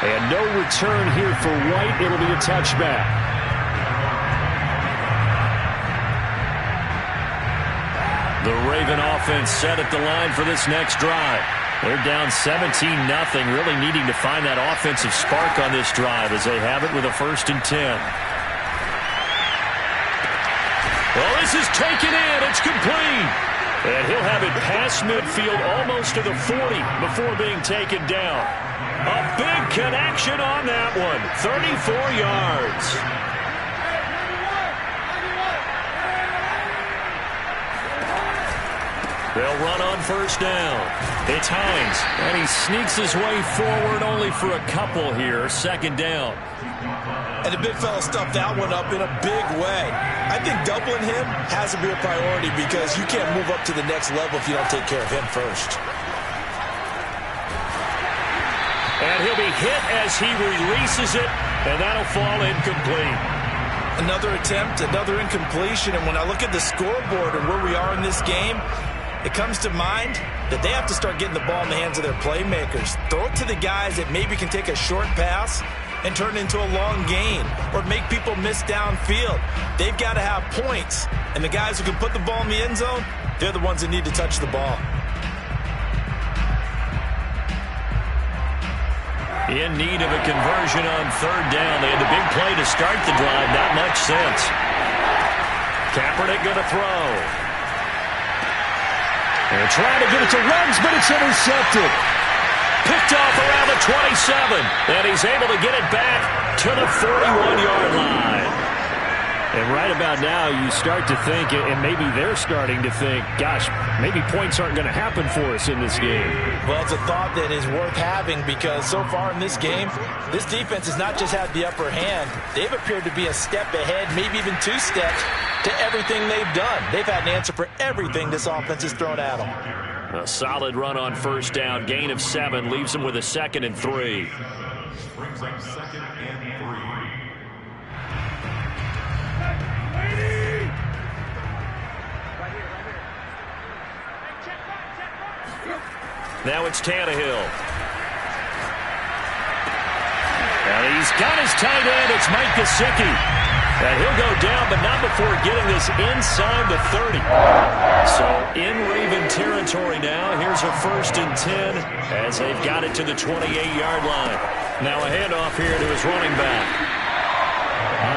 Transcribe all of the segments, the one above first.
And no return here for White. It'll be a touchback. The Raven offense set at the line for this next drive. They're down 17-0, really needing to find that offensive spark on this drive as they have it with a 1st and 10. Well, this is taken in. It's complete. And he'll have it past midfield almost to the 40 before being taken down. A big connection on that one. 34 yards. They'll run on 1st down. It's Hines, and he sneaks his way forward only for a couple here. 2nd down. And the big fella stuffed that one up in a big way. I think doubling him has to be a priority because you can't move up to the next level if you don't take care of him first. And he'll be hit as he releases it, and that'll fall incomplete. Another attempt, another incompletion, and when I look at the scoreboard and where we are in this game, it comes to mind that they have to start getting the ball in the hands of their playmakers. Throw it to the guys that maybe can take a short pass and turn it into a long gain or make people miss downfield. They've got to have points, and the guys who can put the ball in the end zone, they're the ones that need to touch the ball. In need of a conversion on 3rd down. They had the big play to start the drive. Not much sense. Kaepernick going to throw. They're trying to get it to Ruggs, but it's intercepted. Picked off around the 27, and he's able to get it back to the 41-yard line. And right about now, you start to think, and maybe they're starting to think, gosh, maybe points aren't going to happen for us in this game. Well, it's a thought that is worth having because so far in this game, this defense has not just had the upper hand. They've appeared to be a step ahead, maybe even 2 steps to everything they've done. They've had an answer for everything this offense has thrown at them. A solid run on 1st down. Gain of 7 leaves them with a 2nd and 3. Brings up 2nd and 3. Now it's Tannehill. And he's got his tight end. It's Mike Gesicki. And he'll go down, but not before getting this inside the 30. So in Raven territory now. Here's a 1st and 10 as they've got it to the 28-yard line. Now a handoff here to his running back.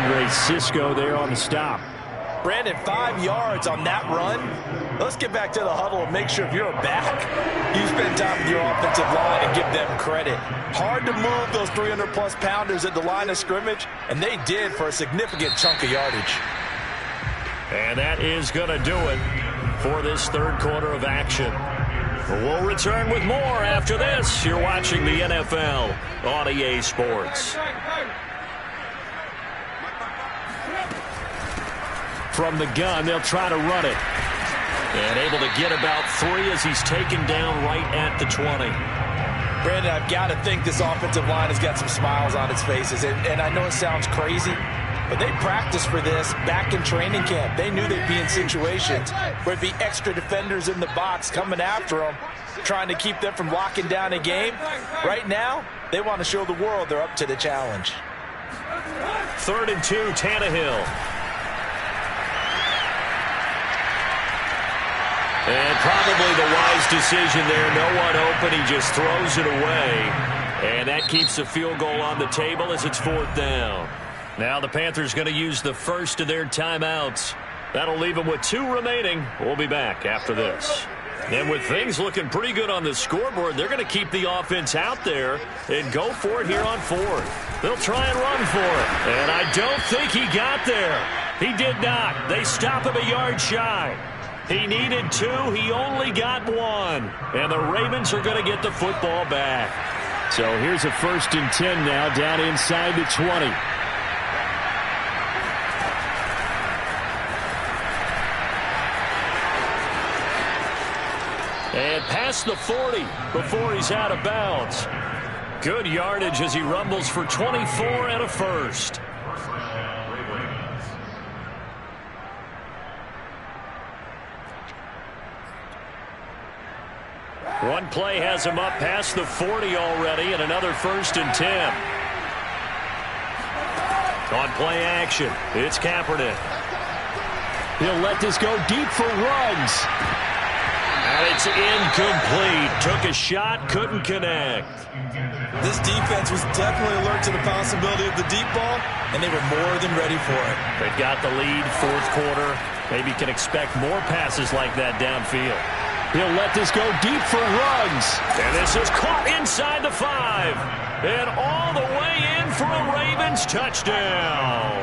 Andre Cisco there on the stop. Brandon, 5 yards on that run. Let's get back to the huddle and make sure if you're a back, you spend time with your offensive line and give them credit. Hard to move those 300-plus pounders at the line of scrimmage, and they did for a significant chunk of yardage. And that is going to do it for this 3rd quarter of action. We'll return with more after this. You're watching the NFL on EA Sports. From the gun, they'll try to run it. And able to get about 3 as he's taken down right at the 20. Brandon, I've got to think this offensive line has got some smiles on its faces. And I know it sounds crazy, but they practiced for this back in training camp. They knew they'd be in situations where it'd be extra defenders in the box coming after them, trying to keep them from locking down a game. Right now, they want to show the world they're up to the challenge. 3rd and 2, Tannehill. And probably the wise decision there. No one open. He just throws it away. And that keeps the field goal on the table as it's 4th down. Now the Panthers going to use the first of their timeouts. That'll leave them with 2 remaining. We'll be back after this. And with things looking pretty good on the scoreboard, they're going to keep the offense out there and go for it here on 4th. They'll try and run for it. And I don't think he got there. He did not. They stop him a yard shy. He needed 2. He only got 1. And the Ravens are going to get the football back. So here's a 1st and 10 now down inside the 20. And past the 40 before he's out of bounds. Good yardage as he rumbles for 24 and a first. One play has him up past the 40 already, and another 1st and 10. On play action, it's Kaepernick. He'll let this go deep for Ruggs. And it's incomplete. Took a shot, couldn't connect. This defense was definitely alert to the possibility of the deep ball, and they were more than ready for it. They've got the lead, 4th quarter. Maybe can expect more passes like that downfield. He'll let this go deep for Ruggs. And this is caught inside the 5. And all the way in for a Ravens touchdown.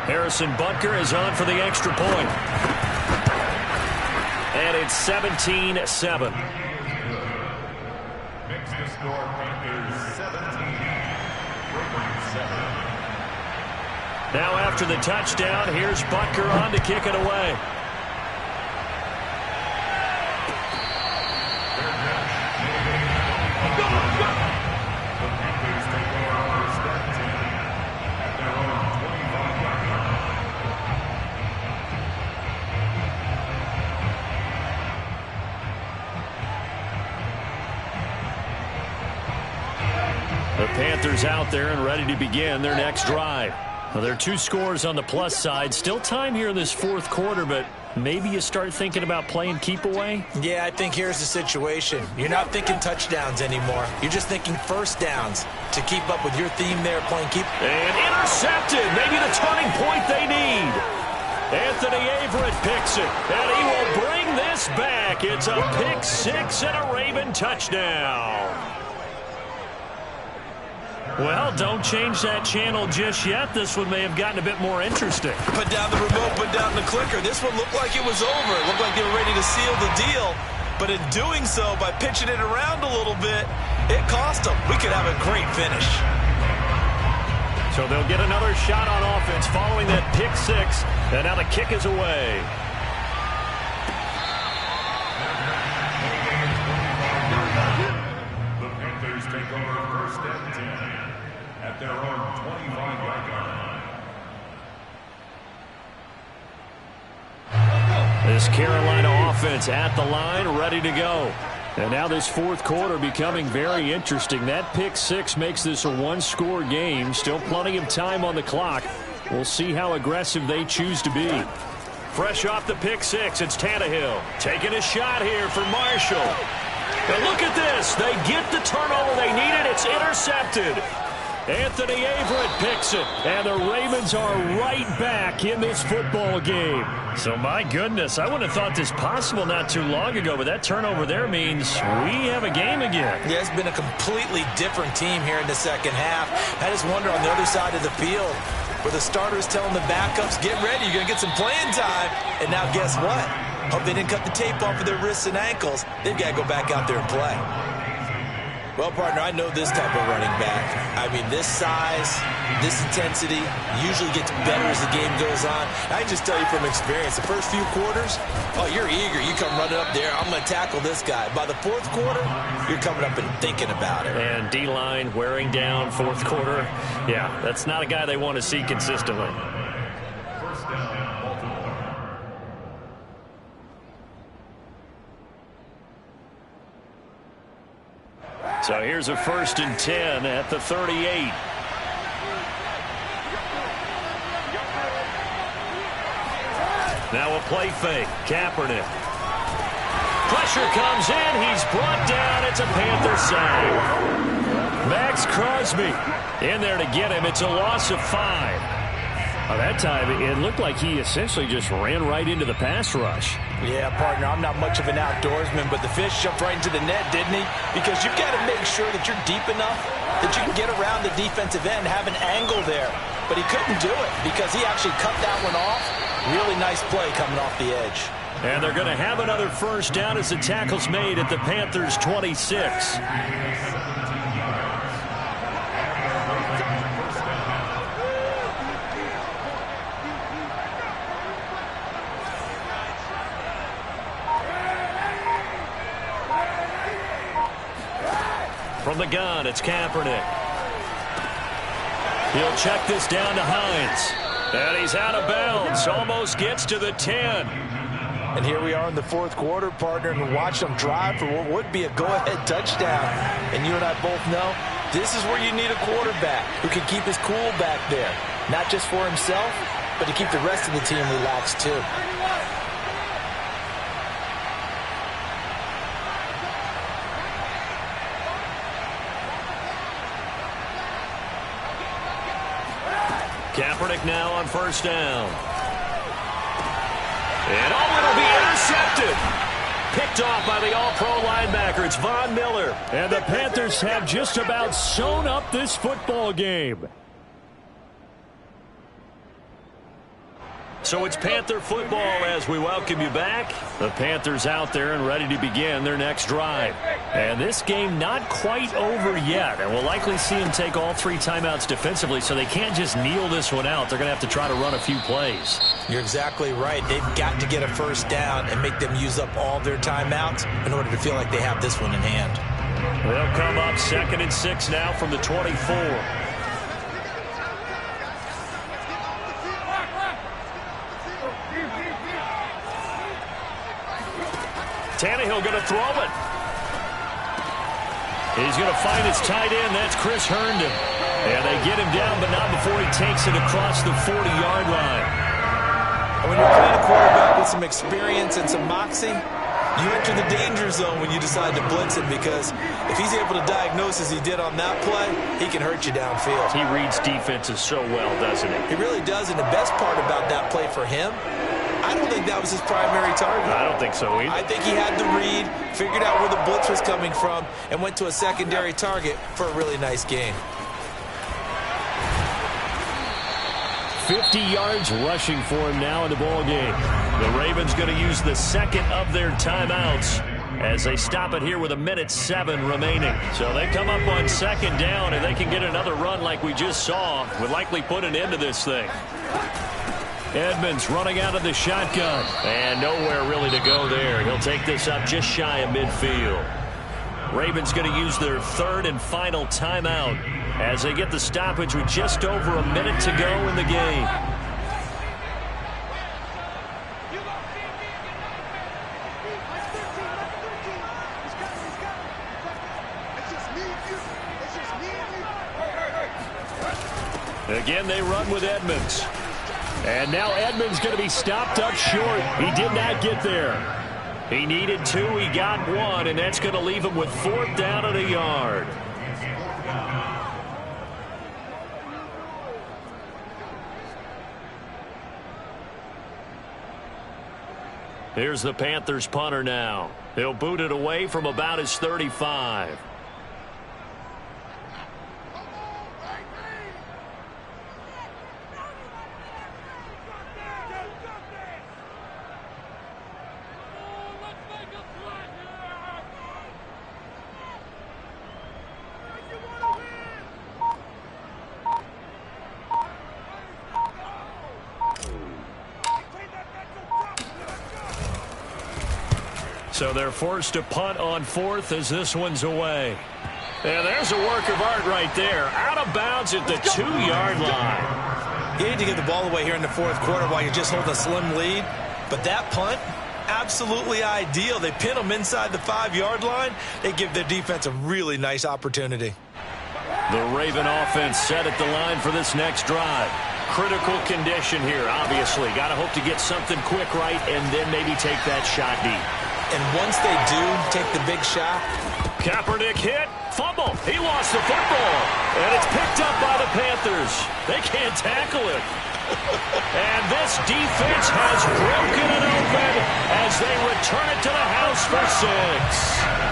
Harrison Butker is on for the extra point. And it's 17-7. Makes the score Panthers 17, Ravens 7. Now after the touchdown, here's Butker on to kick it away. The Panthers out there and ready to begin their next drive. Well, there are 2 scores on the plus side. Still time here in this 4th quarter, but maybe you start thinking about playing keep away? Yeah, I think here's the situation. You're not thinking touchdowns anymore. You're just thinking 1st downs to keep up with your theme there, playing keep. And intercepted. Maybe the turning point they need. Anthony Averett picks it, and he will bring this back. It's a pick 6 and a Raven touchdown. Well, don't change that channel just yet. This one may have gotten a bit more interesting. Put down the remote, put down the clicker. This one looked like it was over. It looked like they were ready to seal the deal. But in doing so, by pitching it around a little bit, it cost them. We could have a great finish. So they'll get another shot on offense following that pick 6. And now the kick is away. The Panthers take over 1st and 10 at their own 25-yard line. This Carolina offense at the line, ready to go. And now this 4th quarter becoming very interesting. That pick 6 makes this a 1-score game. Still plenty of time on the clock. We'll see how aggressive they choose to be. Fresh off the pick 6, it's Tannehill. Taking a shot here for Marshall. And look at this. They get the turnover they needed. It's intercepted. Anthony Averett picks it, and the Ravens are right back in this football game. So, my goodness, I wouldn't have thought this possible not too long ago, but that turnover there means we have a game again. Yeah, it's been a completely different team here in the 2nd half. I just wonder on the other side of the field, where the starters telling the backups, get ready, you're going to get some playing time. And now guess what? Hope they didn't cut the tape off of their wrists and ankles. They've got to go back out there and play. Well, partner, I know this type of running back. I mean, this size, this intensity usually gets better as the game goes on. I can just tell you from experience, the first few quarters, oh, you're eager. You come running up there, I'm going to tackle this guy. By the 4th quarter, you're coming up and thinking about it. And D-line wearing down 4th quarter. Yeah, that's not a guy they want to see consistently. First down, Baltimore. So here's a 1st and 10 at the 38. Now a play fake. Kaepernick. Pressure comes in. He's brought down. It's a Panther sack. Max Crosby in there to get him. It's a loss of 5. That time, it looked like he essentially just ran right into the pass rush. Yeah, partner, I'm not much of an outdoorsman, but the fish jumped right into the net, didn't he? Because you've got to make sure that you're deep enough that you can get around the defensive end, have an angle there. But he couldn't do it because he actually cut that one off. Really nice play coming off the edge. And they're going to have another 1st down as the tackle's made at the Panthers' 26. From the gun, it's Kaepernick. He'll check this down to Hines. And he's out of bounds. Almost gets to the 10. And here we are in the fourth quarter, partner, and watch them drive for what would be a go-ahead touchdown. And you and I both know this is where you need a quarterback who can keep his cool back there. Not just for himself, but to keep the rest of the team relaxed too. Kaepernick now on first down. And it'll be intercepted. Picked off by the all-pro linebacker. It's Von Miller. And the Panthers have just about sewn up this football game. So it's Panther football as we welcome you back. The Panthers out there and ready to begin their next drive. And this game not quite over yet. And we'll likely see them take all 3 timeouts defensively, so they can't just kneel this one out. They're going to have to try to run a few plays. You're exactly right. They've got to get a first down and make them use up all their timeouts in order to feel like they have this one in hand. They'll come up 2nd and 6 now from the 24. Tannehill going to throw it. He's going to find his tight end. That's Chris Herndon. And they get him down, but not before he takes it across the 40-yard line. And when you're playing a quarterback with some experience and some moxie, you enter the danger zone when you decide to blitz him, because if he's able to diagnose as he did on that play, he can hurt you downfield. He reads defenses so well, doesn't he? He really does, and the best part about that play for him, I don't think that was his primary target. I don't think so either. I think he had the read, figured out where the blitz was coming from, and went to a secondary target for a really nice game. 50 yards rushing for him now in the ball game. The Ravens going to use the second of their timeouts as they stop it here with 1:07 remaining. So they come up on 2nd down, and they can get another run like we just saw. Would likely put an end to this thing. Edmonds running out of the shotgun. And nowhere really to go there. He'll take this up just shy of midfield. Ravens going to use their 3rd and final timeout as they get the stoppage with just over a minute to go in the game. Again, they run with Edmonds. And now Edmonds going to be stopped up short. He did not get there. He needed 2. He got 1, and that's going to leave him with 4th down and a yard. Here's the Panthers punter now. He'll boot it away from about his 35. So they're forced to punt on 4th as this one's away. And there's a work of art right there. Out of bounds at the 2-yard line. You need to get the ball away here in the 4th quarter while you just hold a slim lead. But that punt, absolutely ideal. They pin them inside the 5-yard line. They give their defense a really nice opportunity. The Raven offense set at the line for this next drive. Critical condition here, obviously. Got to hope to get something quick right and then maybe take that shot deep. And once they do take the big shot. Kaepernick hit. Fumble. He lost the football. And it's picked up by the Panthers. They can't tackle it. And this defense has broken it open as they return it to the house for 6.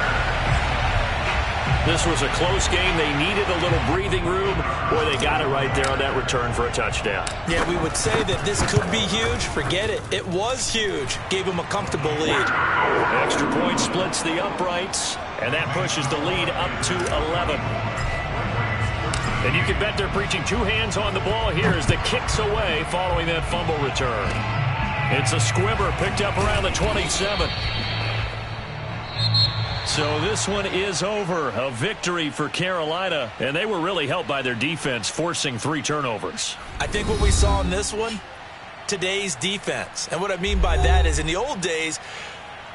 This was a close game. They needed a little breathing room. Boy, they got it right there on that return for a touchdown. Yeah, we would say that this could be huge. Forget it. It was huge. Gave them a comfortable lead. Extra point splits the uprights, and that pushes the lead up to 11. And you can bet they're preaching 2 hands on the ball here as the kick's away following that fumble return. It's a squibber picked up around the 27. So this one is over. A victory for Carolina, and they were really helped by their defense, forcing 3 turnovers. I think what we saw in this one, today's defense. And what I mean by that is in the old days,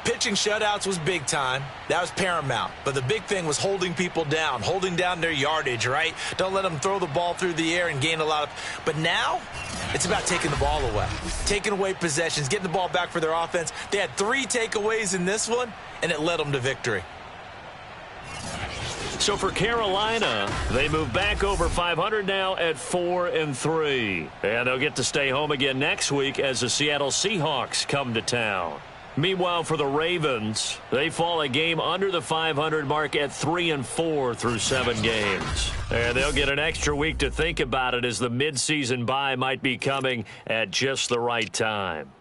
pitching shutouts was big time. That was paramount. But the big thing was holding people down, holding down their yardage, right? Don't let them throw the ball through the air and gain a lot of... But now, it's about taking the ball away, taking away possessions, getting the ball back for their offense. They had 3 takeaways in this one, and it led them to victory. So for Carolina, they move back over 500 now at 4-3. And they'll get to stay home again next week as the Seattle Seahawks come to town. Meanwhile, for the Ravens, they fall a game under the 500 mark at 3-4 through 7 games. And they'll get an extra week to think about it as the midseason bye might be coming at just the right time.